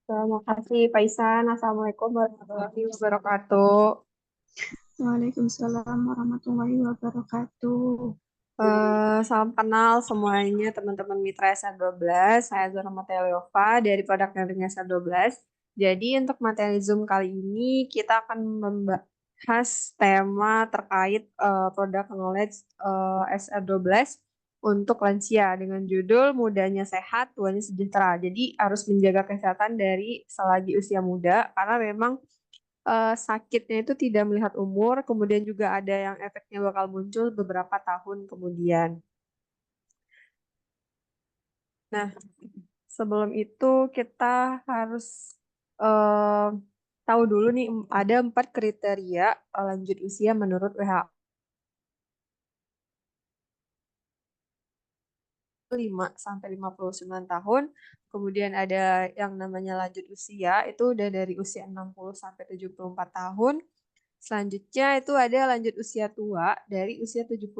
Terima kasih, Pak Isan. Assalamualaikum warahmatullahi wabarakatuh. Waalaikumsalam warahmatullahi wabarakatuh. Salam kenal semuanya teman-teman Mitra SR12. Saya Zora Mateliova dari Produk Learning SR12. Jadi untuk materi Zoom kali ini kita akan membahas tema terkait produk knowledge SR12 untuk lansia dengan judul Mudanya Sehat, Tuanya Sejahtera. Jadi harus menjaga kesehatan dari selagi usia muda karena memang sakitnya itu tidak melihat umur, kemudian juga ada yang efeknya bakal muncul beberapa tahun kemudian. Nah, sebelum itu kita harus eh, tahu dulu nih, ada 4 kriteria lanjut usia menurut WHO. 5 sampai 59 tahun, kemudian ada yang namanya lanjut usia, itu udah dari usia 60 sampai 74 tahun. Selanjutnya itu ada lanjut usia tua dari usia 75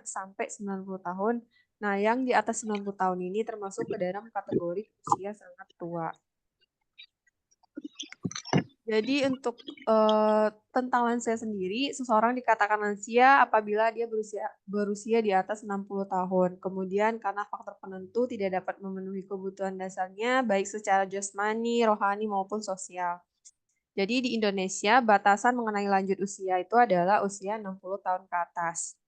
sampai 90 tahun. Nah, yang di atas 90 tahun ini termasuk ke dalam kategori usia sangat tua. Jadi untuk tentang lansia sendiri, seseorang dikatakan lansia apabila dia berusia di atas 60 tahun. Kemudian karena faktor penentu tidak dapat memenuhi kebutuhan dasarnya baik secara jasmani, rohani maupun sosial. Jadi di Indonesia batasan mengenai lanjut usia itu adalah usia 60 tahun ke atas.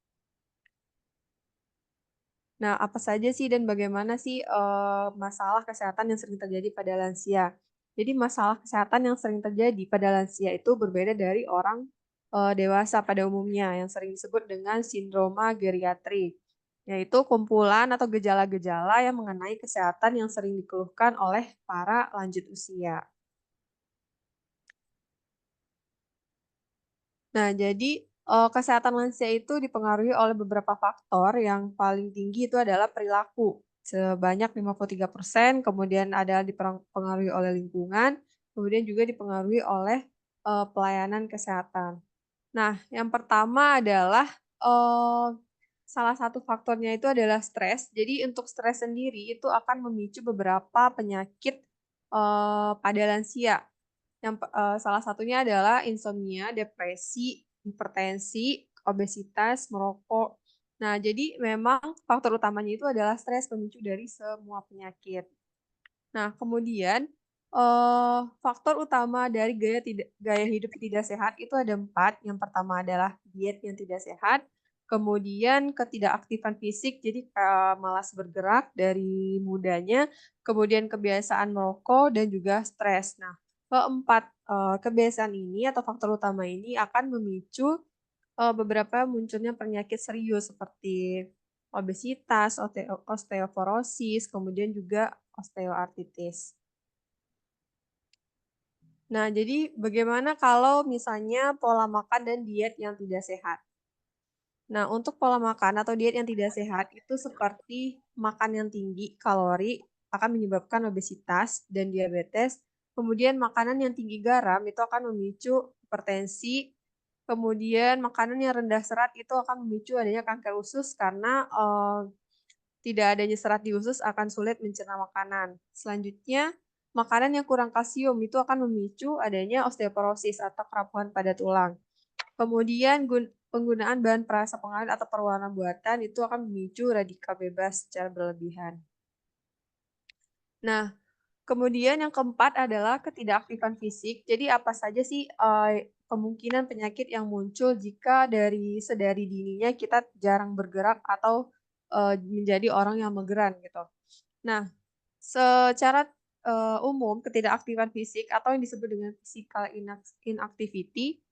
Nah, apa saja sih dan bagaimana sih masalah kesehatan yang sering terjadi pada lansia? Jadi masalah kesehatan yang sering terjadi pada lansia itu berbeda dari orang dewasa pada umumnya yang sering disebut dengan sindroma geriatrik, yaitu kumpulan atau gejala-gejala yang mengenai kesehatan yang sering dikeluhkan oleh para lanjut usia. Nah, jadi kesehatan lansia itu dipengaruhi oleh beberapa faktor. Yang paling tinggi itu adalah perilaku sebanyak 53%, kemudian ada dipengaruhi oleh lingkungan, kemudian juga dipengaruhi oleh pelayanan kesehatan. Nah, yang pertama adalah eh, salah satu faktornya itu adalah stres. Jadi untuk stres sendiri itu akan memicu beberapa penyakit pada lansia. Salah satunya adalah insomnia, depresi, hipertensi, obesitas, merokok. Nah, jadi memang faktor utamanya itu adalah stres pemicu dari semua penyakit. Nah, kemudian faktor utama dari gaya hidup tidak sehat itu ada 4. Yang pertama adalah diet yang tidak sehat, kemudian ketidakaktifan fisik, jadi malas bergerak dari mudanya, kemudian kebiasaan merokok dan juga stres. Nah, keempat kebiasaan ini atau faktor utama ini akan memicu beberapa munculnya penyakit serius seperti obesitas, osteoporosis, kemudian juga osteoartritis. Nah, jadi bagaimana kalau misalnya pola makan dan diet yang tidak sehat? Nah, untuk pola makan atau diet yang tidak sehat itu seperti makan yang tinggi kalori akan menyebabkan obesitas dan diabetes. Kemudian makanan yang tinggi garam itu akan memicu hipertensi. Kemudian makanan yang rendah serat itu akan memicu adanya kanker usus karena tidak adanya serat di usus akan sulit mencerna makanan. Selanjutnya, makanan yang kurang kalsium itu akan memicu adanya osteoporosis atau kerapuhan pada tulang. Kemudian penggunaan bahan perasa pengawet atau perwarna buatan itu akan memicu radikal bebas secara berlebihan. Nah, kemudian yang keempat adalah ketidakaktifan fisik. Jadi apa saja sih kemungkinan penyakit yang muncul jika sedari dininya kita jarang bergerak atau menjadi orang yang mageran gitu. Nah, secara umum ketidakaktifan fisik atau yang disebut dengan physical inactivity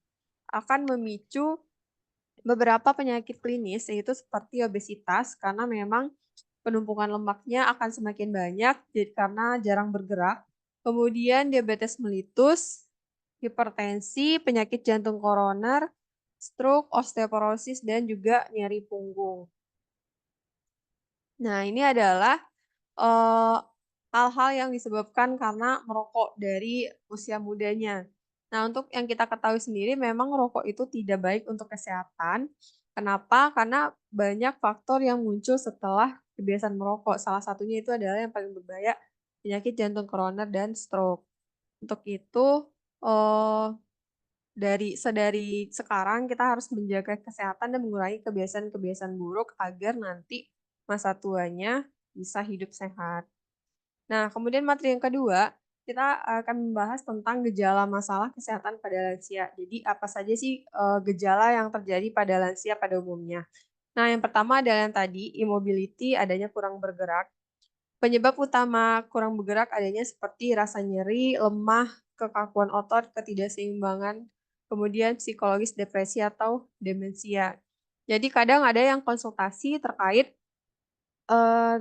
akan memicu beberapa penyakit klinis yaitu seperti obesitas karena memang penumpukan lemaknya akan semakin banyak jadi karena jarang bergerak. Kemudian diabetes mellitus, hipertensi, penyakit jantung koroner, stroke, osteoporosis dan juga nyeri punggung. Nah, ini adalah eh, hal-hal yang disebabkan karena merokok dari usia mudanya. Nah, untuk yang kita ketahui sendiri, memang rokok itu tidak baik untuk kesehatan. Kenapa? Karena banyak faktor yang muncul setelah kebiasaan merokok. Salah satunya itu adalah yang paling berbahaya, penyakit jantung koroner dan stroke. Untuk itu, eee, sedari sekarang kita harus menjaga kesehatan dan mengurangi kebiasaan-kebiasaan buruk agar nanti masa tuanya bisa hidup sehat. Nah, kemudian materi yang kedua, kita akan membahas tentang gejala masalah kesehatan pada lansia. Jadi apa saja sih, gejala yang terjadi pada lansia pada umumnya. Nah, yang pertama adalah yang tadi, immobility, adanya kurang bergerak. Penyebab utama kurang bergerak adanya seperti rasa nyeri, lemah, kekakuan otot, ketidakseimbangan, kemudian psikologis depresi atau demensia. Jadi kadang ada yang konsultasi terkait, eee,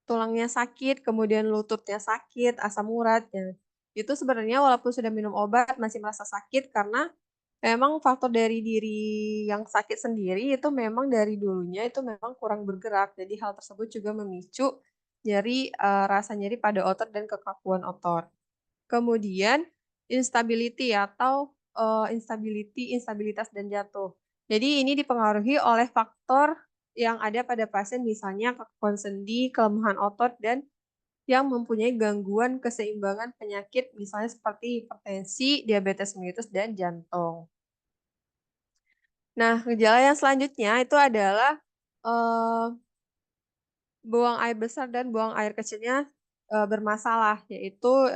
tulangnya sakit, kemudian lututnya sakit, asam urat, ya. Itu sebenarnya walaupun sudah minum obat masih merasa sakit karena memang faktor dari diri yang sakit sendiri itu memang dari dulunya itu memang kurang bergerak. Jadi hal tersebut juga memicu nyeri, rasa nyeri pada otot dan kekakuan otot. Kemudian instability atau, instabilitas dan jatuh. Jadi ini dipengaruhi oleh faktor yang ada pada pasien misalnya kekakuan sendi, kelemahan otot, dan yang mempunyai gangguan keseimbangan penyakit misalnya seperti hipertensi, diabetes mellitus, dan jantung. Nah, gejala yang selanjutnya itu adalah, eee, buang air besar dan buang air kecilnya, bermasalah, yaitu,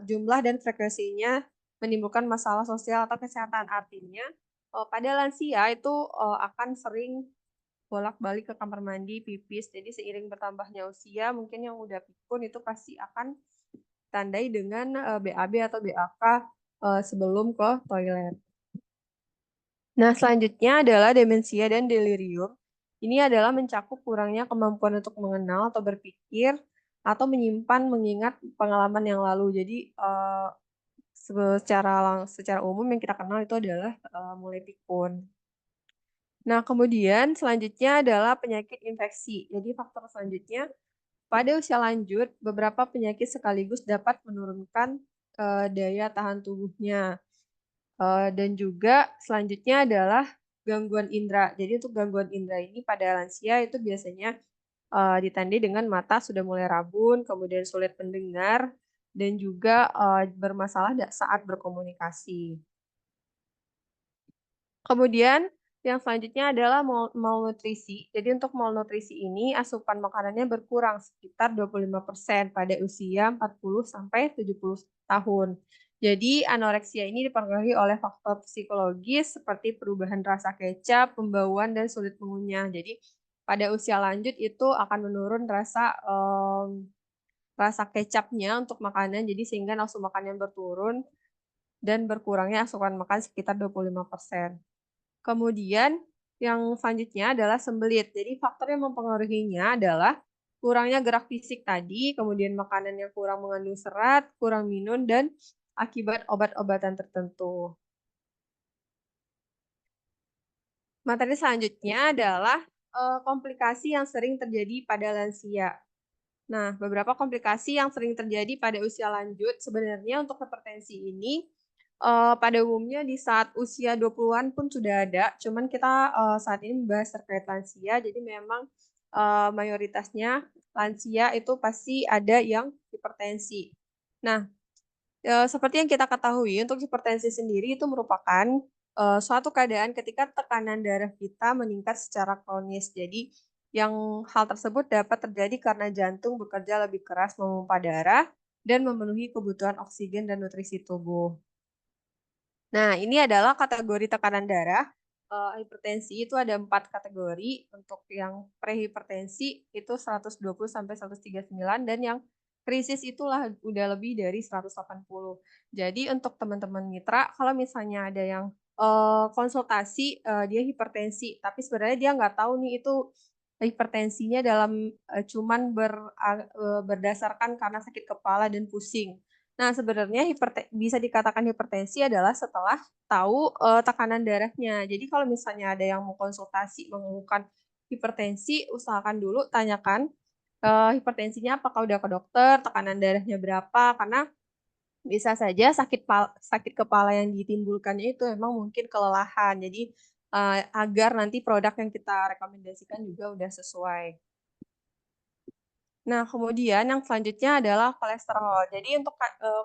jumlah dan frekuensinya menimbulkan masalah sosial atau kesehatan. Artinya, pada lansia itu, akan sering bolak-balik ke kamar mandi, pipis. Jadi seiring bertambahnya usia mungkin yang udah pikun itu pasti akan ditandai dengan, BAB atau BAK, sebelum ke toilet. Nah, selanjutnya adalah demensia dan delirium. Ini adalah mencakup kurangnya kemampuan untuk mengenal atau berpikir atau menyimpan mengingat pengalaman yang lalu. Jadi, secara umum yang kita kenal itu adalah, mulai pikun. Nah, kemudian selanjutnya adalah penyakit infeksi. Jadi faktor selanjutnya, pada usia lanjut, beberapa penyakit sekaligus dapat menurunkan, daya tahan tubuhnya. Dan juga selanjutnya adalah gangguan indera. Jadi untuk gangguan indera ini pada lansia itu biasanya, ditandai dengan mata sudah mulai rabun, kemudian sulit mendengar, dan juga, bermasalah saat berkomunikasi. Kemudian yang selanjutnya adalah malnutrisi. Jadi untuk malnutrisi ini asupan makanannya berkurang sekitar 25% pada usia 40 sampai 70 tahun. Jadi anoreksia ini dipengaruhi oleh faktor psikologis seperti perubahan rasa kecap, pembauan, dan sulit mengunyah. Jadi pada usia lanjut itu akan menurun rasa kecapnya untuk makanan, jadi sehingga nafsu makannya berturun dan berkurangnya asupan makan sekitar 25%. Kemudian yang selanjutnya adalah sembelit. Jadi faktor yang mempengaruhinya adalah kurangnya gerak fisik tadi, kemudian makanan yang kurang mengandung serat, kurang minum, dan akibat obat-obatan tertentu. Materi selanjutnya adalah komplikasi yang sering terjadi pada lansia. Nah, beberapa komplikasi yang sering terjadi pada usia lanjut sebenarnya untuk hipertensi ini, pada umumnya di saat usia 20-an pun sudah ada, cuman kita, saat ini membahas terkait lansia, jadi memang, mayoritasnya lansia itu pasti ada yang hipertensi. Nah, seperti yang kita ketahui untuk hipertensi sendiri itu merupakan, suatu keadaan ketika tekanan darah kita meningkat secara kronis. Jadi yang hal tersebut dapat terjadi karena jantung bekerja lebih keras memompa darah dan memenuhi kebutuhan oksigen dan nutrisi tubuh. Nah, ini adalah kategori tekanan darah, hipertensi itu ada 4 kategori, untuk yang prehipertensi itu 120 sampai 139 dan yang krisis itulah udah lebih dari 180. Jadi untuk teman-teman mitra, kalau misalnya ada yang, konsultasi, dia hipertensi, tapi sebenarnya dia nggak tahu nih itu hipertensinya cuman berdasarkan karena sakit kepala dan pusing. Nah, sebenarnya bisa dikatakan hipertensi adalah setelah tahu, tekanan darahnya. Jadi kalau misalnya ada yang mau konsultasi mengeluhkan hipertensi, usahakan dulu tanyakan, hipertensinya apakah udah ke dokter, tekanan darahnya berapa, karena bisa saja sakit kepala yang ditimbulkannya itu memang mungkin kelelahan. Jadi, agar nanti produk yang kita rekomendasikan juga udah sesuai. Nah, kemudian yang selanjutnya adalah kolesterol. Jadi untuk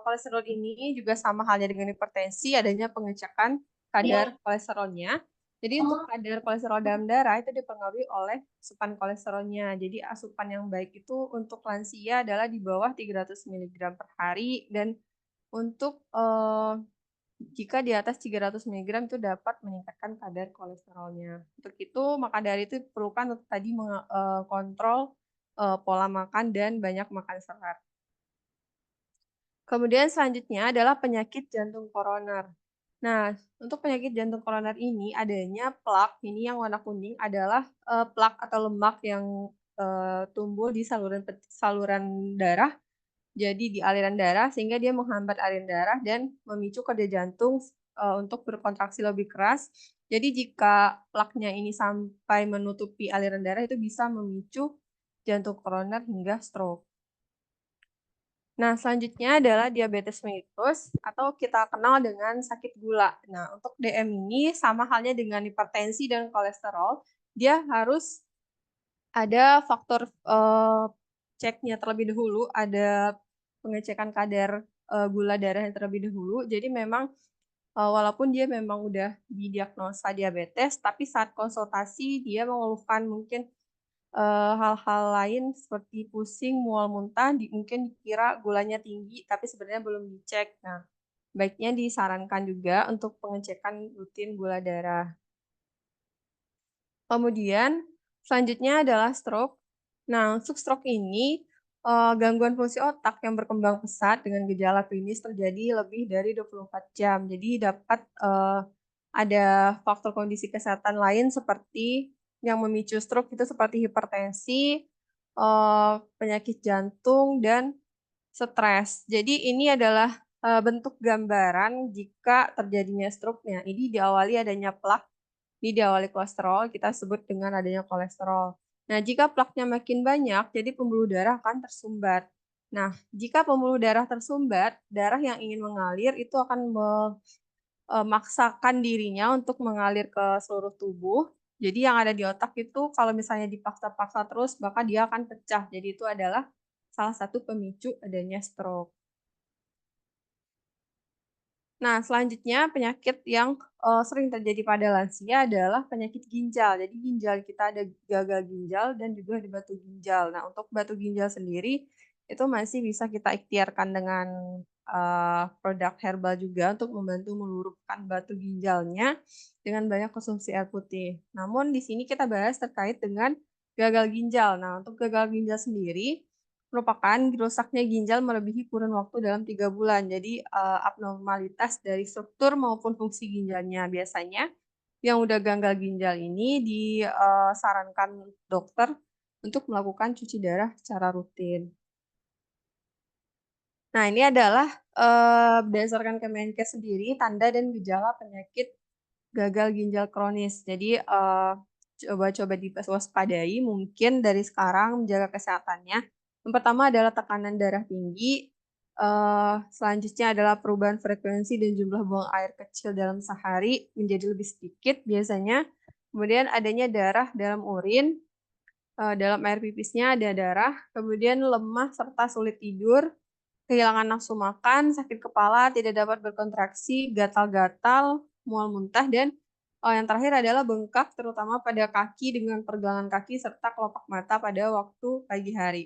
kolesterol ini juga sama halnya dengan hipertensi, adanya pengecekan kadar kolesterolnya. Jadi untuk kadar kolesterol dalam darah itu dipengaruhi oleh asupan kolesterolnya. Jadi asupan yang baik itu untuk lansia adalah di bawah 300 mg per hari dan untuk jika di atas 300 mg itu dapat meningkatkan kadar kolesterolnya. Untuk itu, maka dari itu diperlukan untuk tadi kontrol pola makan dan banyak makan serat. Kemudian selanjutnya adalah penyakit jantung koroner. Nah, untuk penyakit jantung koroner ini adanya plak, ini yang warna kuning adalah plak atau lemak yang tumbuh di saluran darah, jadi di aliran darah sehingga dia menghambat aliran darah dan memicu kerja jantung untuk berkontraksi lebih keras. Jadi jika plaknya ini sampai menutupi aliran darah itu bisa memicu jantung koroner hingga stroke. Nah, selanjutnya adalah diabetes mellitus atau kita kenal dengan sakit gula. Nah, untuk DM ini sama halnya dengan hipertensi dan kolesterol, dia harus ada faktor ceknya terlebih dahulu, ada pengecekan kadar gula darah yang terlebih dahulu. Jadi memang walaupun dia memang udah didiagnosa diabetes, tapi saat konsultasi dia mengeluhkan mungkin hal-hal lain seperti pusing, mual, muntah, mungkin dikira gulanya tinggi, tapi sebenarnya belum dicek. Nah, baiknya disarankan juga untuk pengecekan rutin gula darah. Kemudian selanjutnya adalah stroke. Nah, untuk stroke ini gangguan fungsi otak yang berkembang pesat dengan gejala klinis terjadi lebih dari 24 jam. Jadi dapat ada faktor kondisi kesehatan lain seperti yang memicu stroke itu seperti hipertensi, penyakit jantung, dan stres. Jadi ini adalah bentuk gambaran jika terjadinya stroke-nya. Ini diawali adanya plak, ini diawali kolesterol, kita sebut dengan adanya kolesterol. Nah, jika plaknya makin banyak, jadi pembuluh darah akan tersumbat. Nah, jika pembuluh darah tersumbat, darah yang ingin mengalir itu akan memaksakan dirinya untuk mengalir ke seluruh tubuh. Jadi yang ada di otak itu kalau misalnya dipaksa-paksa terus, maka dia akan pecah. Jadi itu adalah salah satu pemicu adanya stroke. Nah, selanjutnya penyakit yang sering terjadi pada lansia adalah penyakit ginjal. Jadi ginjal kita ada gagal ginjal dan juga ada batu ginjal. Nah, untuk batu ginjal sendiri itu masih bisa kita ikhtiarkan dengan produk herbal juga untuk membantu meluruskan batu ginjalnya dengan banyak konsumsi air putih. Namun di sini kita bahas terkait dengan gagal ginjal. Nah, untuk gagal ginjal sendiri merupakan rusaknya ginjal melebihi kurun waktu dalam 3 bulan. Jadi abnormalitas dari struktur maupun fungsi ginjalnya. Biasanya yang udah gagal ginjal ini disarankan dokter untuk melakukan cuci darah secara rutin. Nah, ini adalah berdasarkan Kemenkes sendiri tanda dan gejala penyakit gagal ginjal kronis. Jadi coba-coba diwaspadai mungkin dari sekarang menjaga kesehatannya. Yang pertama adalah tekanan darah tinggi, selanjutnya adalah perubahan frekuensi dan jumlah buang air kecil dalam sehari menjadi lebih sedikit biasanya. Kemudian adanya darah dalam urin, dalam air pipisnya ada darah, kemudian lemah serta sulit tidur, kehilangan nafsu makan, sakit kepala, tidak dapat berkontraksi, gatal-gatal, mual muntah, dan yang terakhir adalah bengkak terutama pada kaki dengan pergelangan kaki serta kelopak mata pada waktu pagi hari.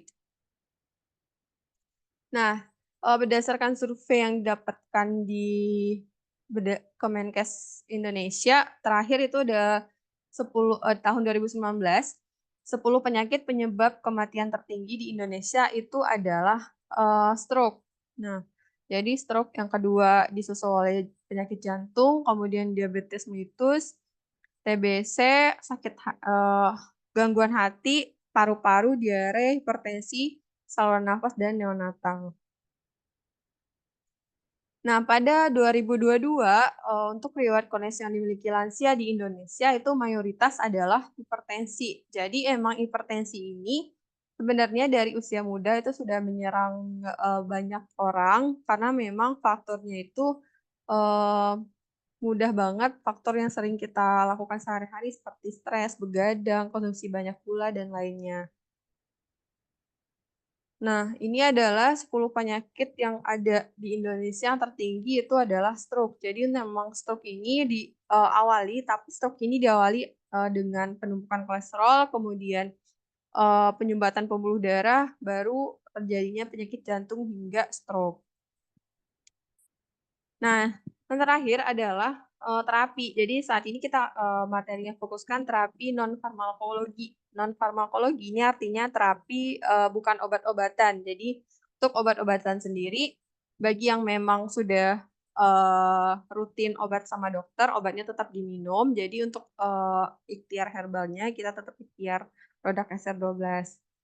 Nah, berdasarkan survei yang didapatkan di Kemenkes Indonesia, terakhir itu ada tahun 2019, 10 penyakit penyebab kematian tertinggi di Indonesia itu adalah stroke. Nah, jadi stroke yang kedua disusul oleh penyakit jantung, kemudian diabetes mellitus, TBC, gangguan hati, paru-paru, diare, hipertensi, saluran nafas, dan neonatal. Nah, pada 2022, untuk riwayat koneksi yang dimiliki lansia di Indonesia itu mayoritas adalah hipertensi. Jadi emang hipertensi ini sebenarnya dari usia muda itu sudah menyerang banyak orang karena memang faktornya itu mudah banget faktor yang sering kita lakukan sehari-hari seperti stres, begadang, konsumsi banyak gula, dan lainnya. Nah, ini adalah 10 penyakit yang ada di Indonesia yang tertinggi itu adalah stroke. Jadi memang stroke ini diawali, tapi stroke ini diawali dengan penumpukan kolesterol, kemudian penyumbatan pembuluh darah, baru terjadinya penyakit jantung hingga stroke. Nah, yang terakhir adalah terapi. Jadi saat ini kita materinya fokuskan terapi non-farmakologi. Non-farmakologi ini artinya terapi bukan obat-obatan. Jadi untuk obat-obatan sendiri, bagi yang memang sudah rutin obat sama dokter, obatnya tetap diminum. Jadi untuk ikhtiar herbalnya, kita tetap ikhtiar produk SR12.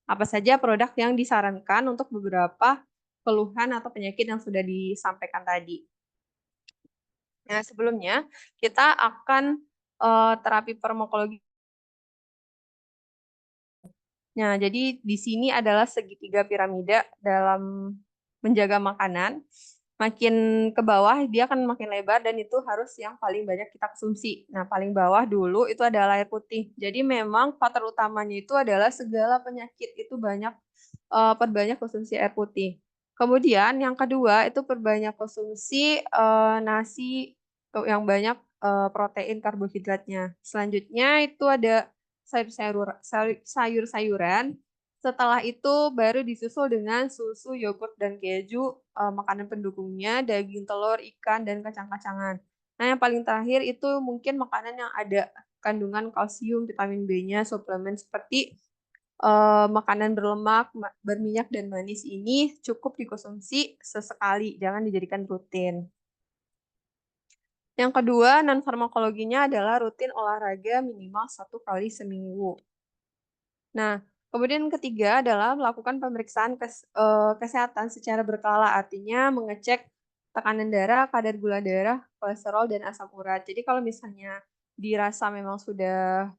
Apa saja produk yang disarankan untuk beberapa keluhan atau penyakit yang sudah disampaikan tadi. Nah, sebelumnya kita akan terapi farmakologi. Nah, jadi di sini adalah segitiga piramida dalam menjaga makanan. Makin ke bawah dia akan makin lebar dan itu harus yang paling banyak kita konsumsi. Nah, paling bawah dulu itu adalah air putih. Jadi memang faktor utamanya itu adalah segala penyakit itu perbanyak konsumsi air putih. Kemudian yang kedua itu perbanyak konsumsi nasi yang banyak protein karbohidratnya. Selanjutnya itu ada sayur-sayuran. Setelah itu baru disusul dengan susu, yogurt, dan keju, makanan pendukungnya, daging, telur, ikan, dan kacang-kacangan. Nah, yang paling terakhir itu mungkin makanan yang ada kandungan kalsium, vitamin B-nya, suplemen seperti makanan berlemak, berminyak, dan manis ini cukup dikonsumsi sesekali, jangan dijadikan rutin. Yang kedua, non-farmakologinya adalah rutin olahraga minimal 1 kali seminggu. Nah, kemudian ketiga adalah melakukan pemeriksaan kesehatan secara berkala, artinya mengecek tekanan darah, kadar gula darah, kolesterol, dan asam urat. Jadi kalau misalnya dirasa memang sudah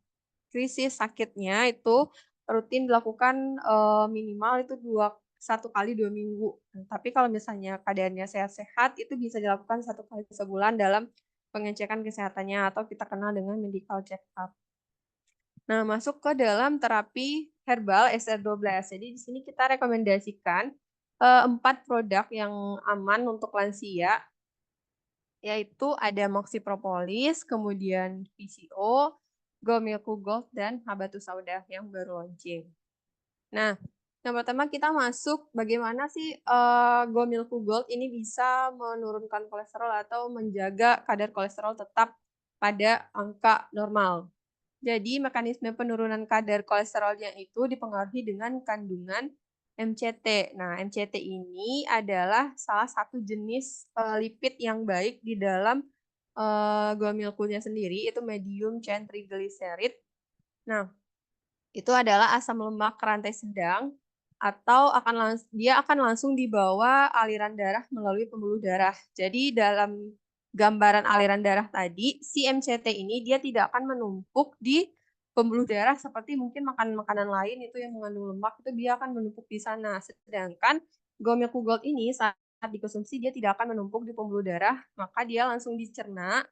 krisis sakitnya itu rutin dilakukan minimal itu 1 kali 2 minggu. Tapi kalau misalnya keadaannya sehat-sehat itu bisa dilakukan 1 kali sebulan dalam pengecekan kesehatannya atau kita kenal dengan medical check-up. Nah, masuk ke dalam terapi herbal SR12. Jadi di sini kita rekomendasikan 4 produk yang aman untuk lansia, yaitu ada Moxi-Propolis, kemudian PCO, Gomilku Gold, dan Habatus Sauda yang baru launching. Nah, yang pertama kita masuk bagaimana sih Gomilku Gold ini bisa menurunkan kolesterol atau menjaga kadar kolesterol tetap pada angka normal. Jadi mekanisme penurunan kadar kolesterolnya itu dipengaruhi dengan kandungan MCT. Nah, MCT ini adalah salah satu jenis lipid yang baik di dalam gula milkunya sendiri, itu medium chain triglyceride. Nah, itu adalah asam lemak rantai sedang atau dia akan langsung dibawa aliran darah melalui pembuluh darah. Jadi dalam gambaran aliran darah tadi, si MCT ini dia tidak akan menumpuk di pembuluh darah seperti mungkin makanan-makanan lain itu yang mengandung lemak, itu dia akan menumpuk di sana. Sedangkan Gomilku Gold ini saat dikonsumsi dia tidak akan menumpuk di pembuluh darah, maka dia langsung dicerna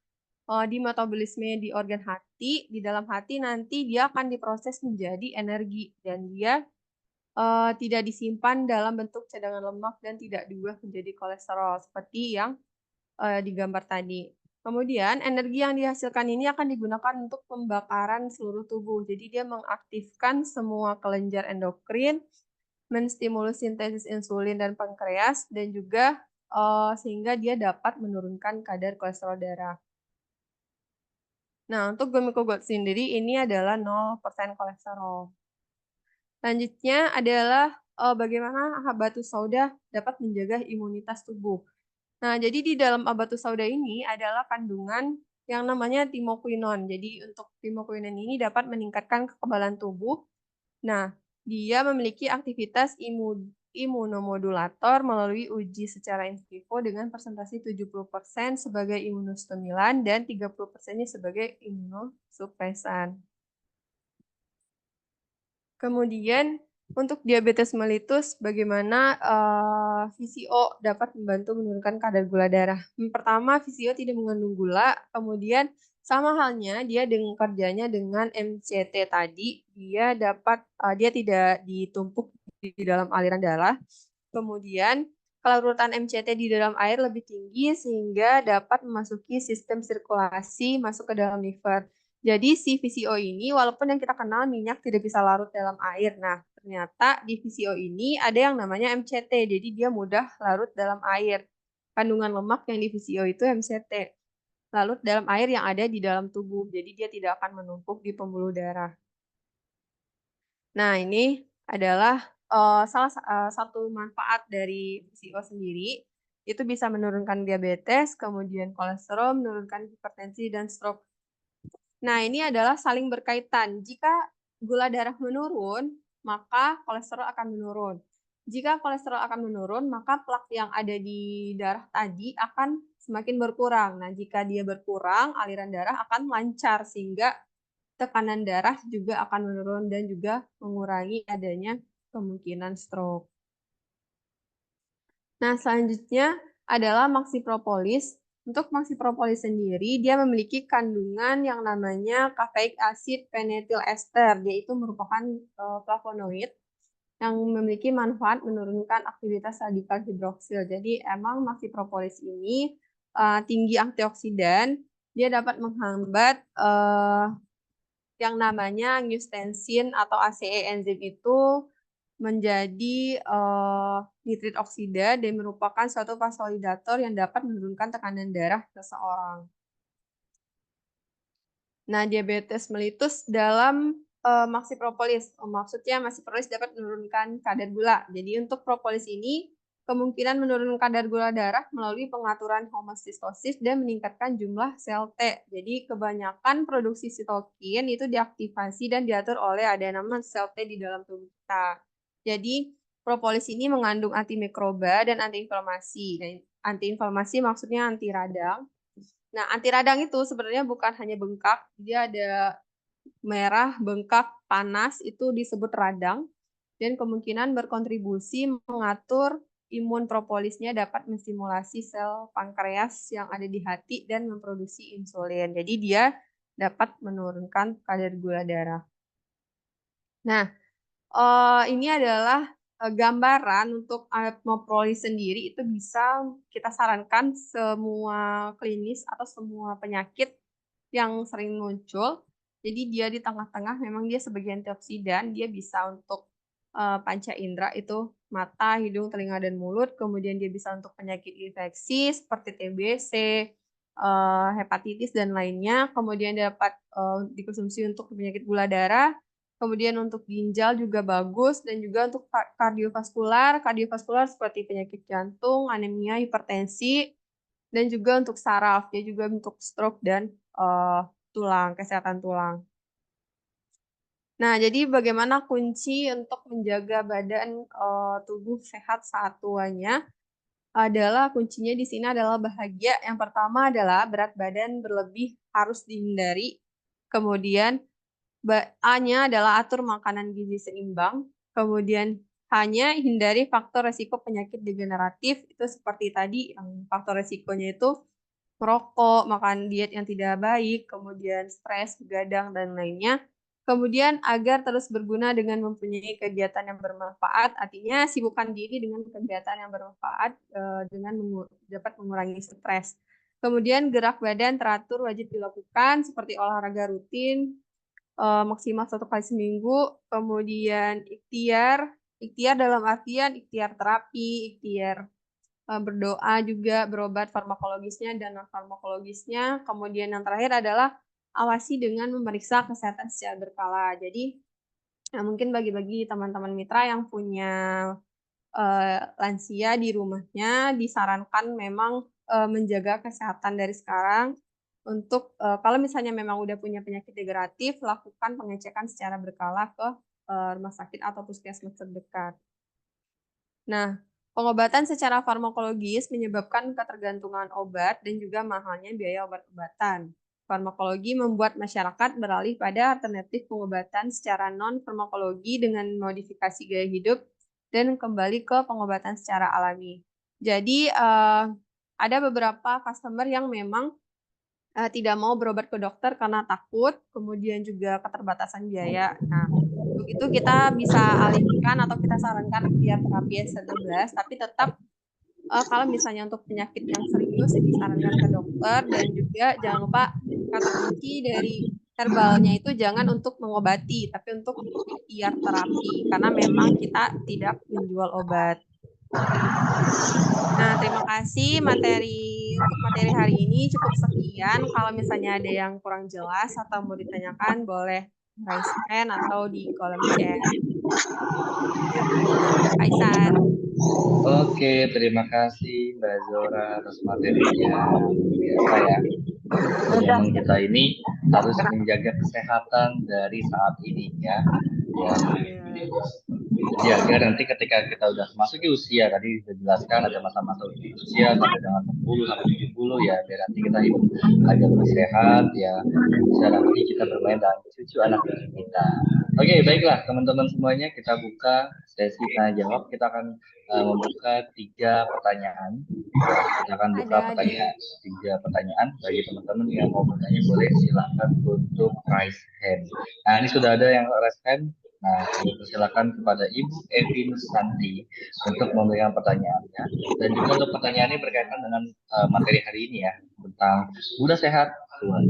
di metabolisme di organ hati, di dalam hati nanti dia akan diproses menjadi energi dan dia tidak disimpan dalam bentuk cadangan lemak dan tidak diubah menjadi kolesterol seperti yang digambar tadi. Kemudian energi yang dihasilkan ini akan digunakan untuk pembakaran seluruh tubuh. Jadi dia mengaktifkan semua kelenjar endokrin, menstimulus sintesis insulin dan pankreas, dan juga sehingga dia dapat menurunkan kadar kolesterol darah. Nah, untuk Gomiko Gold sendiri ini adalah 0% kolesterol. Selanjutnya adalah bagaimana habatus sauda dapat menjaga imunitas tubuh. Nah, jadi di dalam habatus sauda ini adalah kandungan yang namanya timokuinon. Jadi untuk timokuinon ini dapat meningkatkan kekebalan tubuh. Nah, dia memiliki aktivitas imunomodulator melalui uji secara in vivo dengan presentasi 70% sebagai imunostimulan dan 30%-nya sebagai imunosupresan. Kemudian untuk diabetes mellitus, bagaimana VCO dapat membantu menurunkan kadar gula darah? Yang pertama, VCO tidak mengandung gula, kemudian sama halnya dia dengan kerjanya dengan MCT tadi, dia tidak ditumpuk di dalam aliran darah. Kemudian kelarutan MCT di dalam air lebih tinggi sehingga dapat memasuki sistem sirkulasi masuk ke dalam liver. Jadi si VCO ini walaupun yang kita kenal minyak tidak bisa larut dalam air. Nah, ternyata di VCO ini ada yang namanya MCT. Jadi dia mudah larut dalam air. Kandungan lemak yang di VCO itu MCT. Larut dalam air yang ada di dalam tubuh. Jadi dia tidak akan menumpuk di pembuluh darah. Nah, ini adalah salah satu manfaat dari VCO sendiri. Itu bisa menurunkan diabetes, kemudian kolesterol, menurunkan hipertensi, dan stroke. Nah, ini adalah saling berkaitan. Jika gula darah menurun, maka kolesterol akan menurun. Jika kolesterol akan menurun, maka plak yang ada di darah tadi akan semakin berkurang. Nah, jika dia berkurang, aliran darah akan lancar sehingga tekanan darah juga akan menurun dan juga mengurangi adanya kemungkinan stroke. Nah, selanjutnya adalah maksipropolis. Untuk maksipropolis sendiri, dia memiliki kandungan yang namanya caffeic acid phenetyl ester. Dia itu merupakan flavonoid yang memiliki manfaat menurunkan aktivitas radikal hidroksil. Jadi emang maksipropolis ini tinggi antioksidan, dia dapat menghambat yang namanya angiostensin atau ACE enzim itu menjadi nitrit oksida dan merupakan suatu vasodilator yang dapat menurunkan tekanan darah seseorang. Nah, diabetes mellitus dalam maksipropolis. Maksudnya maksipropolis dapat menurunkan kadar gula. Jadi untuk propolis ini kemungkinan menurunkan kadar gula darah melalui pengaturan homeostasis dan meningkatkan jumlah sel T. Jadi kebanyakan produksi sitokin itu diaktifasi dan diatur oleh ada nama sel T di dalam tubuh kita. Jadi propolis ini mengandung antimikroba dan antiinflamasi. Dan antiinflamasi maksudnya anti radang. Nah, anti radang itu sebenarnya bukan hanya bengkak, dia ada merah, bengkak, panas, itu disebut radang, dan kemungkinan berkontribusi mengatur imun propolisnya dapat menstimulasi sel pankreas yang ada di hati dan memproduksi insulin. Jadi dia dapat menurunkan kadar gula darah. Nah, ini adalah gambaran untuk apoprolis sendiri itu bisa kita sarankan semua klinis atau semua penyakit yang sering muncul. Jadi dia di tengah-tengah memang dia sebagai antioksidan, dia bisa untuk panca indera itu mata, hidung, telinga, dan mulut. Kemudian dia bisa untuk penyakit infeksi seperti TBC, hepatitis, dan lainnya. Kemudian dapat dikonsumsi untuk penyakit gula darah. Kemudian untuk ginjal juga bagus dan juga untuk kardiovaskular seperti penyakit jantung, anemia, hipertensi, dan juga untuk saraf, dia juga untuk stroke dan tulang, kesehatan tulang. Nah, jadi bagaimana kunci untuk menjaga badan tubuh sehat saat tuanya? Adalah kuncinya di sini adalah bahagia. Yang pertama adalah berat badan berlebih harus dihindari. Kemudian A-nya adalah atur makanan gizi seimbang. Kemudian hanya hindari faktor resiko penyakit degeneratif. Itu seperti tadi, yang faktor resikonya itu merokok, makan diet yang tidak baik, kemudian stres, begadang, dan lainnya. Kemudian agar terus berguna dengan mempunyai kegiatan yang bermanfaat, artinya sibukkan diri dengan kegiatan yang bermanfaat dengan dapat mengurangi stres. Kemudian gerak badan teratur wajib dilakukan seperti olahraga rutin, maksimal 1 kali seminggu. Kemudian ikhtiar dalam artian ikhtiar terapi, ikhtiar berdoa juga, berobat farmakologisnya dan non farmakologisnya. Kemudian yang terakhir adalah awasi dengan memeriksa kesehatan secara berkala. Jadi mungkin bagi-bagi teman-teman mitra yang punya lansia di rumahnya disarankan memang menjaga kesehatan dari sekarang. Untuk kalau misalnya memang udah punya penyakit degeneratif, lakukan pengecekan secara berkala ke rumah sakit atau puskesmas terdekat. Nah, pengobatan secara farmakologis menyebabkan ketergantungan obat dan juga mahalnya biaya obat-obatan. Farmakologi membuat masyarakat beralih pada alternatif pengobatan secara non-farmakologi dengan modifikasi gaya hidup dan kembali ke pengobatan secara alami. Jadi, ada beberapa customer yang memang tidak mau berobat ke dokter karena takut, kemudian juga keterbatasan biaya. Nah, Untuk itu kita bisa alihkan atau kita sarankan ikhtiar terapi S12, tapi tetap kalau misalnya untuk penyakit yang serius disarankan ke dokter, dan juga jangan lupa kata kunci dari herbalnya itu jangan untuk mengobati, tapi untuk ikhtiar terapi, karena memang kita tidak menjual obat. Nah, terima kasih untuk materi hari ini cukup sekian. Kalau misalnya ada yang kurang jelas atau mau ditanyakan, boleh raise hand atau di kolom chat. Aisan. Oke, terima kasih Mbak Zora atas materinya. Biasa ya. Memang kita ini harus menjaga kesehatan dari saat ini ya. Ya. Jadi agar nanti ketika kita udah masuk ke usia, tadi sudah jelaskan ada masa-masa usia sampai dengan 60 sampai 70 ya, biar nanti kita hidup agar lebih sehat ya, bisa nanti kita bermain dengan cucu anak cucu kita. Oke, baiklah teman-teman semuanya, kita buka sesi tanya jawab. Kita akan membuka 3 pertanyaan. Ya, kita akan buka tiga pertanyaan bagi teman-teman yang mau bertanya, boleh silakan untuk raise hand. Nah, ini sudah ada yang raise hand. Nah, kami persilakan kepada Ibu Evi Nusanti untuk memberikan pertanyaannya. Dan juga untuk pertanyaan ini berkaitan dengan materi hari ini ya, tentang muda sehat tua.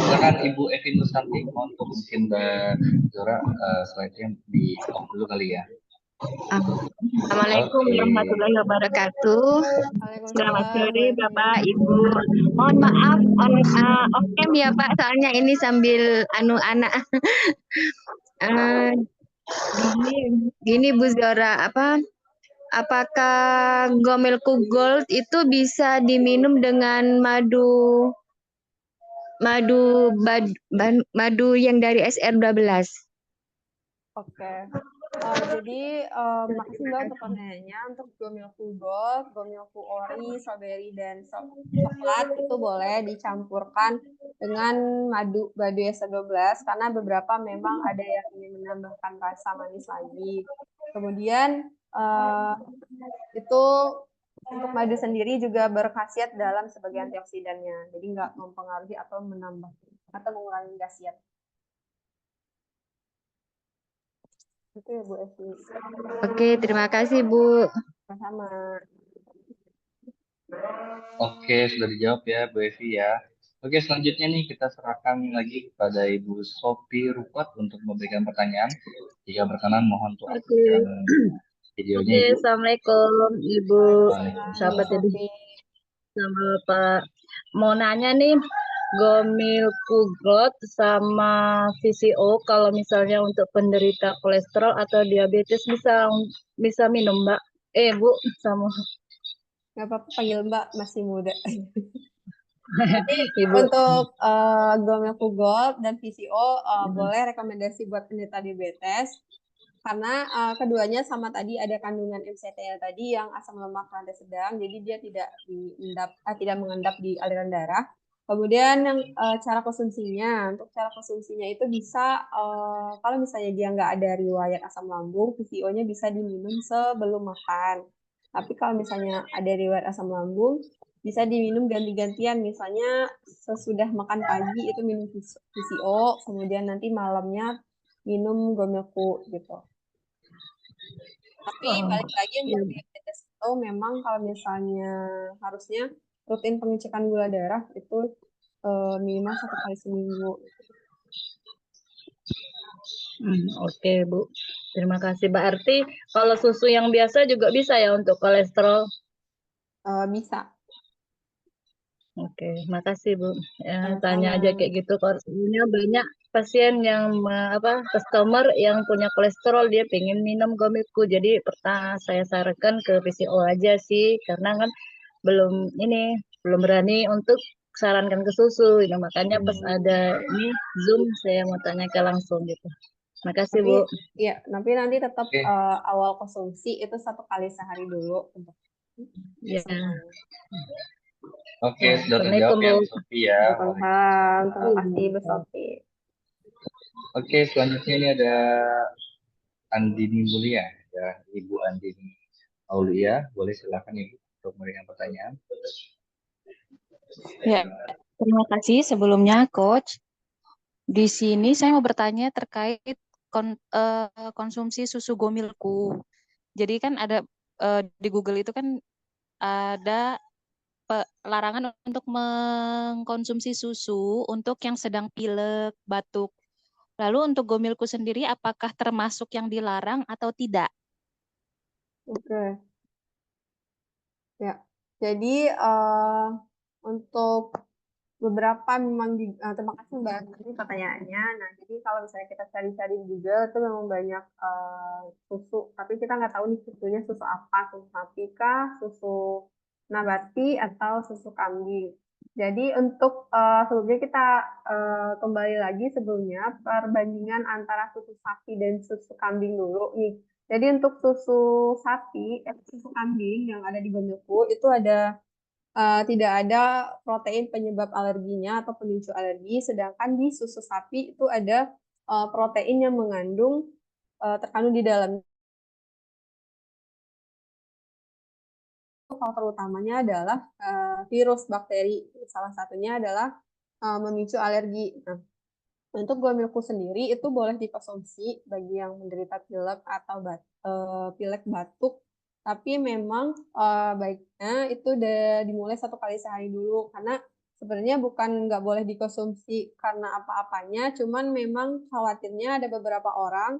Silakan Ibu Evi Nusanti, untuk mungkin Mbak Zora slide-nya di off dulu kali ya. Assalamualaikum warahmatullahi wabarakatuh. Selamat sore Bapak Ibu. Mohon maaf off cam ya Pak, soalnya ini sambil anak. Gini Bu Zora, apakah Gomilku Gold itu bisa diminum dengan madu yang dari SR12? Oke. Jadi makasih Mbak untuk pertanyaannya. Untuk Gomilku Gold, Gomilku Ori, strawberry, dan coklat itu boleh dicampurkan dengan madu S12, karena beberapa memang ada yang ingin menambahkan rasa manis lagi. Kemudian itu untuk madu sendiri juga berkhasiat dalam sebagai antioksidannya, jadi nggak mempengaruhi atau menambah atau mengurangi khasiat. Itu ya Bu Evi. Oke, terima kasih Bu. Sama. Oke, sudah dijawab ya Bu Evi ya. Oke, selanjutnya nih kita serahkan lagi kepada Ibu Sophie Rupat untuk memberikan pertanyaan. Jika berkenan mohon tuh aktifkan videonya Ibu. Assalamualaikum Ibu. Waalaikumsalam. Sama Pak. Mau nanya nih, Gomilku Gold sama VCO kalau misalnya untuk penderita kolesterol atau diabetes bisa minum Mbak? Bu, sama. Nggak apa-apa, panggil Mbak, masih muda. Ibu. Untuk Gomilku Gold dan VCO boleh rekomendasi buat penderita diabetes, karena keduanya sama tadi ada kandungan MCT tadi yang asam lemak rendah sedang, jadi dia tidak mengendap di aliran darah. Kemudian yang cara konsumsinya, untuk cara konsumsinya itu bisa kalau misalnya dia nggak ada riwayat asam lambung, VCO-nya bisa diminum sebelum makan. Tapi kalau misalnya ada riwayat asam lambung, bisa diminum ganti-gantian, misalnya sesudah makan pagi itu minum VCO, kemudian nanti malamnya minum Gomilku gitu. Tapi balik lagi untuk diabetes itu memang kalau misalnya harusnya rutin pengecekan gula darah itu minimal 1 kali seminggu. Oke Bu, terima kasih. Berarti kalau susu yang biasa juga bisa ya untuk kolesterol? Bisa. Oke, makasih Bu. Tanya aja kayak gitu. Soalnya banyak pasien yang customer yang punya kolesterol, dia pengen minum Gomilku. Jadi saya sarankan ke PCO aja sih, karena kan belum berani untuk sarankan ke susu. Nah, makanya pas ada ini Zoom saya mau tanya ke langsung gitu. Makasih Bu. Iya, tapi nanti tetap awal konsumsi itu 1 kali sehari dulu untuk semuanya. Oke, sudah terjawab ya Bu Sophie ya. Terima kasih Bu Sophie. Oke, selanjutnya ini ada Andini Mulia ya, Ibu Andini Aulia, boleh silakan Ibu untuk memberikan pertanyaan. Ya, terima kasih sebelumnya Coach. Di sini saya mau bertanya terkait konsumsi susu Gomilku. Jadi kan ada di Google itu kan ada larangan untuk mengkonsumsi susu untuk yang sedang pilek, batuk. Lalu untuk Gomilku sendiri apakah termasuk yang dilarang atau tidak? Oke, ya. Jadi untuk beberapa memang terima kasih Mbak ini pertanyaannya. Nah, jadi kalau misalnya kita cari-cari di Google itu memang banyak susu, tapi kita nggak tahu nih susunya susu apa, susu sapi kah, susu nabati atau susu kambing. Jadi untuk sebelumnya kita kembali lagi sebelumnya perbandingan antara susu sapi dan susu kambing dulu nih. Jadi untuk susu sapi, susu kambing yang ada di Bondoku itu ada tidak ada protein penyebab alerginya atau pemicu alergi, sedangkan di susu sapi itu ada protein yang terkandung di dalam. Faktor utamanya adalah virus, bakteri. Salah satunya adalah memicu alergi. Nah, untuk Gomilku sendiri itu boleh dikonsumsi bagi yang menderita pilek atau pilek batuk, tapi memang baiknya itu dimulai 1 kali sehari dulu karena sebenarnya bukan nggak boleh dikonsumsi karena apa-apanya, cuman memang khawatirnya ada beberapa orang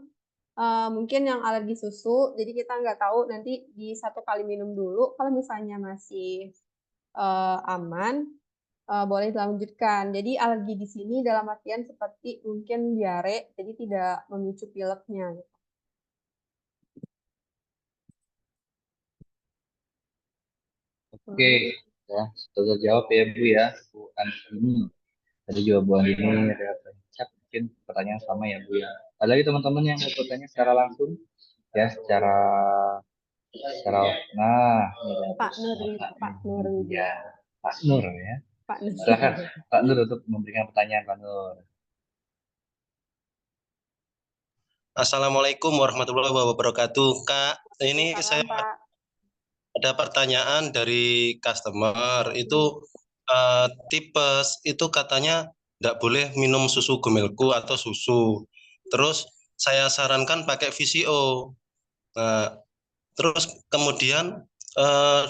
mungkin yang alergi susu, jadi kita nggak tahu nanti di 1 kali minum dulu kalau misalnya masih aman boleh dilanjutkan. Jadi alergi di sini dalam artian seperti mungkin diare, jadi tidak memicu pileknya. Oke, ya sudah jawab ya Bu ya, Bu Andini. Tadi juga Bu Andini ada chat mungkin pertanyaan sama ya Bu ya. Ada lagi teman-teman yang mau bertanya secara langsung ya, secara nah ini ada Pak Nur, Pak Nur. ya Pak Nur ya. Pak Nur. Silakan Pak Nur untuk memberikan pertanyaan Pak Nur. Assalamualaikum warahmatullahi wabarakatuh. Kak, ini saya Salam, Pak. ada pertanyaan dari customer. Itu tipes itu katanya tidak boleh minum susu Gomilku atau susu. Terus saya sarankan pakai VCO. Nah, terus kemudian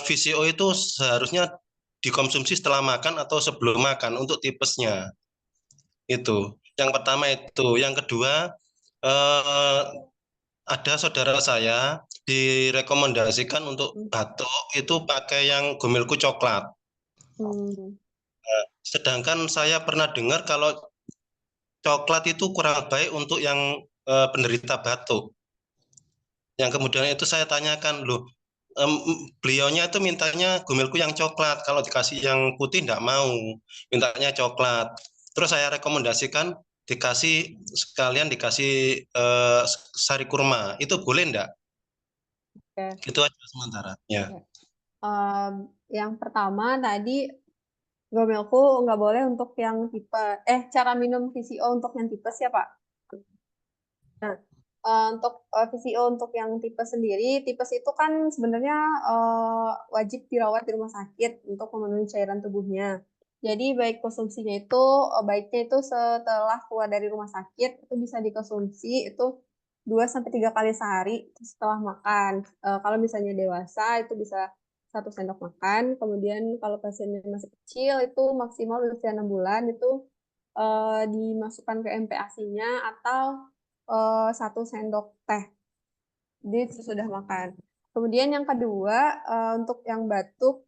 VCO itu seharusnya dikonsumsi setelah makan atau sebelum makan untuk tipesnya. Itu. Yang pertama itu. Yang kedua, ada saudara saya direkomendasikan untuk batuk itu pakai yang Gomilku coklat. Sedangkan saya pernah dengar kalau coklat itu kurang baik untuk yang penderita batuk. Yang kemudian itu saya tanyakan, loh, beliaunya itu mintanya Gomilku yang coklat, kalau dikasih yang putih tidak mau, mintanya coklat. Terus saya rekomendasikan sekalian dikasih sari kurma, itu boleh enggak? Oke. Itu aja sementara. Ya. Yang pertama tadi Gomilku nggak boleh untuk yang tipe, cara minum VCO untuk yang tipes ya Pak? Nah, untuk VCO untuk yang tipes sendiri, tipes itu kan sebenarnya wajib dirawat di rumah sakit untuk memenuhi cairan tubuhnya. Jadi baik konsumsinya itu baiknya itu setelah keluar dari rumah sakit itu bisa dikonsumsi itu 2 sampai 3 kali sehari setelah makan. Kalau misalnya dewasa itu bisa 1 sendok makan. Kemudian kalau pasiennya masih kecil itu maksimal usia 6 bulan itu dimasukkan ke MPASI-nya atau 1 sendok teh. Jadi sesudah makan. Kemudian yang kedua, untuk yang batuk,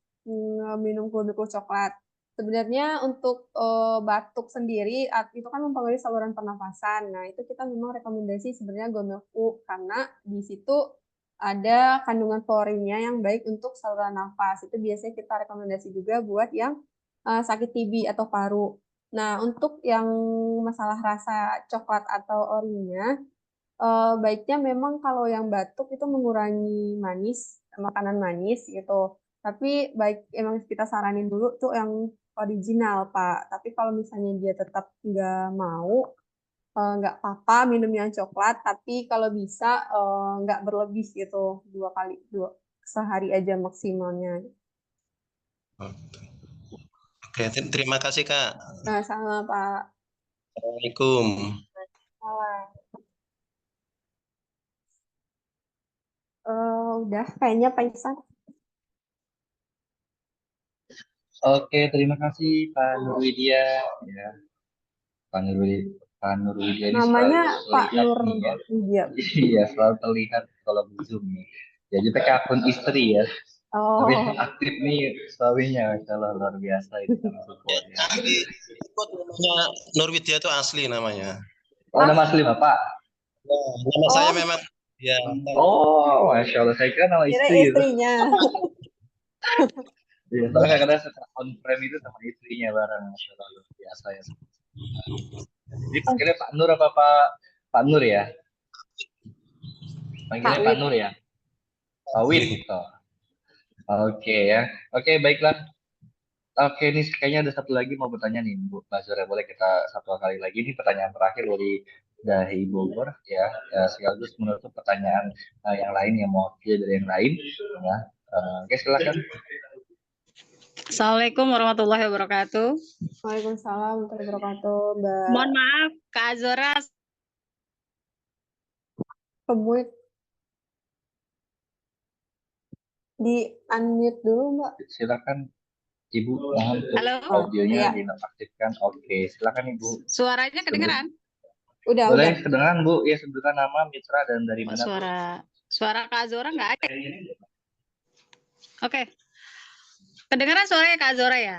minum Gomilku coklat. Sebenarnya untuk batuk sendiri, itu kan mempengaruhi saluran pernafasan. Nah, itu kita memang rekomendasi sebenarnya Gomilku, karena di situ ada kandungan fluorinnya yang baik untuk saluran nafas. Itu biasanya kita rekomendasi juga buat yang sakit TB atau paru. Nah, untuk yang masalah rasa coklat atau orinya, baiknya memang kalau yang batuk itu mengurangi makanan manis gitu. Tapi baik emang kita saranin dulu tuh yang original, Pak. Tapi kalau misalnya dia tetap nggak mau, nggak apa-apa minum yang coklat. Tapi kalau bisa nggak berlebih gitu, 2 kali sehari aja maksimalnya. Oke, terima kasih Kak. Nah, sama Pak. Assalamualaikum. Salah. Udah kayaknya Pak Ihsan. Oke, terima kasih Pak Nurwidya. Ya, Pak Nurwidya ini Namanya selalu Pak terlihat Nur nih ya. Widya. Iya, selalu terlihat kalau di Zoom nih. Ya, jadi pakai akun istri ya. Tapi Oh, aktif nih suaminya, kalau luar biasa itu sama support ya. Asli. Itu namanya Nurwidya itu asli namanya. Oh, nama asli Bapak? Nah, nama saya oh, memang ya. Oh, Masya Allah. Saya kira nama kira istri itu. istrinya. Iya, soalnya kadang-kadang secara on frame itu sama istrinya bareng. Masya Allah, luar biasa ya. Jadi panggilnya Pak Nur apa Pak Nur ya? Pak Panggilnya Pak Wid. Nur ya? Pak Wid. Oh. Oke ya. Oke, baiklah. Oke, ini kayaknya ada satu lagi mau bertanya nih, Bu Bazura. Boleh kita satu kali lagi nih pertanyaan terakhir dari Bogor ya. Sekaligus menutup pertanyaan yang lain yang mau dari yang lain. Ya. Oke, silakan. Assalamualaikum warahmatullahi wabarakatuh. Waalaikumsalam warahmatullahi wabarakatuh, Mbak. Mohon maaf, Kak Azora. Kemui di unmute dulu, Mbak. Silakan Ibu, mohon Halo. audionya Iya. dinonaktifkan. Oke, silakan Ibu. Suaranya kedengeran? Udah. Boleh kedengaran Bu, ya sebutkan nama, mitra, dan dari mana Bu? Suara Kak Azora nggak ada. Oke. Kedengaran suaranya Kak Azora ya?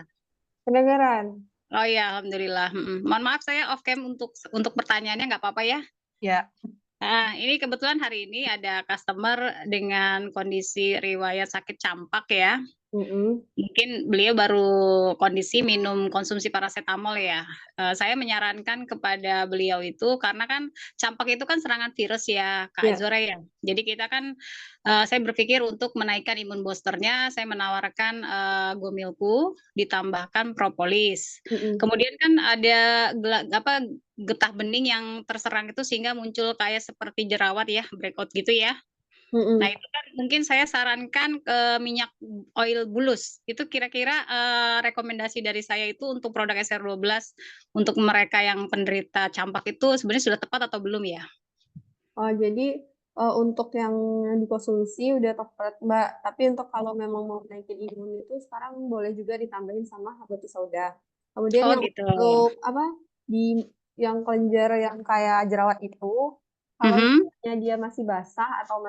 Kedengaran. Oh iya, alhamdulillah. Mohon maaf saya off cam untuk pertanyaannya, nggak apa-apa ya? Ya. Nah, ini kebetulan hari ini ada customer dengan kondisi riwayat sakit campak ya. Mungkin beliau baru kondisi minum konsumsi paracetamol ya. Saya menyarankan kepada beliau itu karena kan campak itu kan serangan virus ya, Kak Iya. Azora ya. Jadi kita kan saya berpikir untuk menaikkan imun boosternya, saya menawarkan Gomilku ditambahkan propolis. Kemudian kan ada getah bening yang terserang itu sehingga muncul kayak seperti jerawat ya, breakout gitu ya. Nah, itu kan mungkin saya sarankan ke minyak oil bulus. Itu kira-kira rekomendasi dari saya itu untuk produk SR12 untuk mereka yang penderita campak itu sebenarnya sudah tepat atau belum ya? Oh, jadi untuk yang dikonsumsi udah tepat, Mbak. Tapi untuk kalau memang mau naikin imun itu sekarang boleh juga ditambahin sama habatus sauda. Kemudian Oh yang gitu. untuk yang kelenjar yang kayak jerawat itu, kalau misalnya dia masih basah atau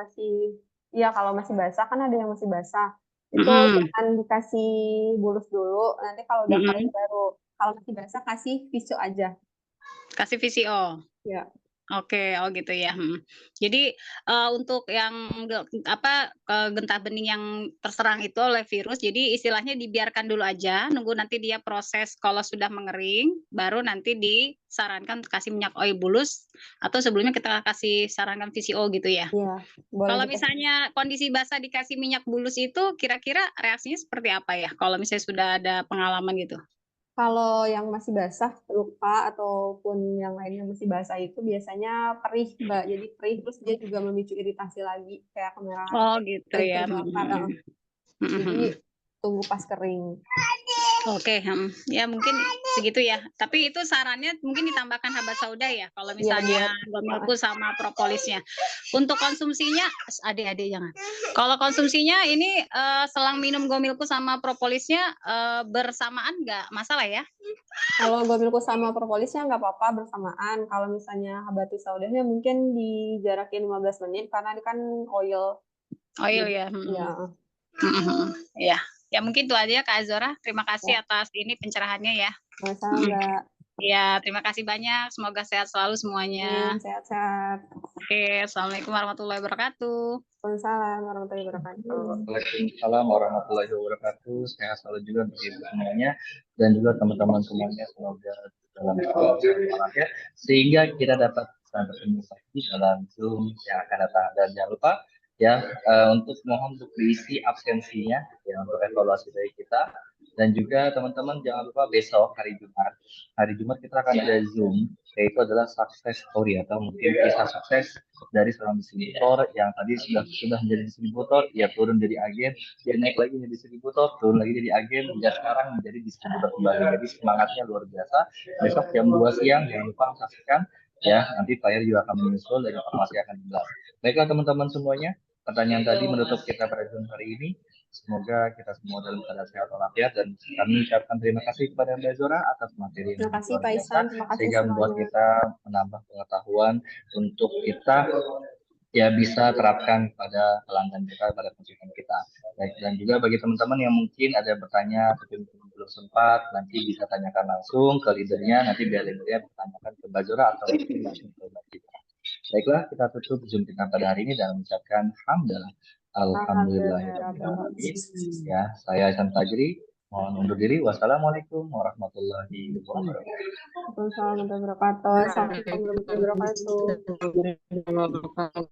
kalau masih basah kan ada yang masih basah. Itu jangan dikasih bulus dulu, nanti kalau udah kering baru. Kalau masih basah kasih tisu aja. Kasih VCO. Ya. Oke, oh gitu ya. Jadi untuk yang gentah bening yang terserang itu oleh virus, jadi istilahnya dibiarkan dulu aja, nunggu nanti dia proses kalau sudah mengering, baru nanti disarankan kasih minyak oil bulus atau sebelumnya kita kasih sarankan VCO gitu ya. Iya, boleh. Kalau misalnya kondisi basah dikasih minyak bulus itu kira-kira reaksinya seperti apa ya? Kalau misalnya sudah ada pengalaman gitu. Kalau yang masih basah, luka ataupun yang lainnya masih basah itu biasanya perih, Mbak. Jadi perih terus dia juga memicu iritasi lagi kayak kemerahan. Oh gitu kulit ya. terbakar. Jadi tunggu pas kering. Oke, ya mungkin segitu ya. Tapi itu sarannya mungkin ditambahkan habat sauda ya. Kalau misalnya Gomilku sama propolisnya. Untuk konsumsinya, adik-adik jangan. Kalau konsumsinya ini selang minum Gomilku sama propolisnya bersamaan nggak masalah ya? Kalau Gomilku sama propolisnya nggak apa-apa bersamaan. Kalau misalnya habatus saudanya mungkin dijarakin 15 menit karena ini kan oil. Oil ya. Iya. Ya. Ya mungkin itu aja Kak Azora. Terima kasih atas ini pencerahannya ya. Sama-sama, Mbak. Ya, terima kasih banyak. Semoga sehat selalu semuanya. Sehat-sehat. Oke, Assalamualaikum warahmatullahi wabarakatuh. Waalaikumsalam warahmatullahi wabarakatuh. Waalaikumsalam warahmatullahi wabarakatuh. Sehat selalu juga untuk ibu semuanya dan juga teman-teman semuanya. Semoga dalam keadaan ya, sehingga kita dapat bertemu lagi dalam Zoom yang akan datang. Dan jangan lupa ya, untuk mohon untuk diisi absensinya ya untuk evaluasi dari kita. Dan juga teman-teman jangan lupa besok hari Jumat kita akan ada Zoom, yaitu adalah success story atau mungkin kisah sukses dari seorang distributor yang tadi sudah menjadi distributor, ya turun jadi agen, dia naik lagi jadi distributor, turun lagi jadi agen, dia sekarang menjadi distributor kembali. Jadi semangatnya luar biasa. Besok jam 2 siang jangan lupa saksikan ya, nanti flyer juga akan menyusul dan informasi akan jelas. Baiklah teman-teman semuanya, pertanyaan tadi menutup kita pada Zoom hari ini. Semoga kita semua dalam keadaan sehat walafiat dan kami ucapkan terima kasih kepada Mbak Zora atas materi yang Terima kasih luar Pak biasa Ihsan, terima kasih sehingga membuat semuanya. kita menambah pengetahuan untuk kita ya bisa terapkan pada pelanggan kita, pada konsumen kita. Baik, dan juga bagi teman-teman yang mungkin ada bertanya tapi belum sempat, nanti bisa tanyakan langsung ke leadernya, nanti biar leadernya bertanyakan ke Mbak Zora atau mungkin langsung ke Mbak Citra. Baiklah, kita tutup Zoom kita pada hari ini dan mengucapkan hamdalah. Alhamdulillahirrahmanirrahim. Ya, saya Ihsan Fajri. Mohon undur diri. Wassalamualaikum warahmatullahi wabarakatuh. Waalaikumsalam warahmatullahi wabarakatuh. Assalamualaikum warahmatullahi wabarakatuh.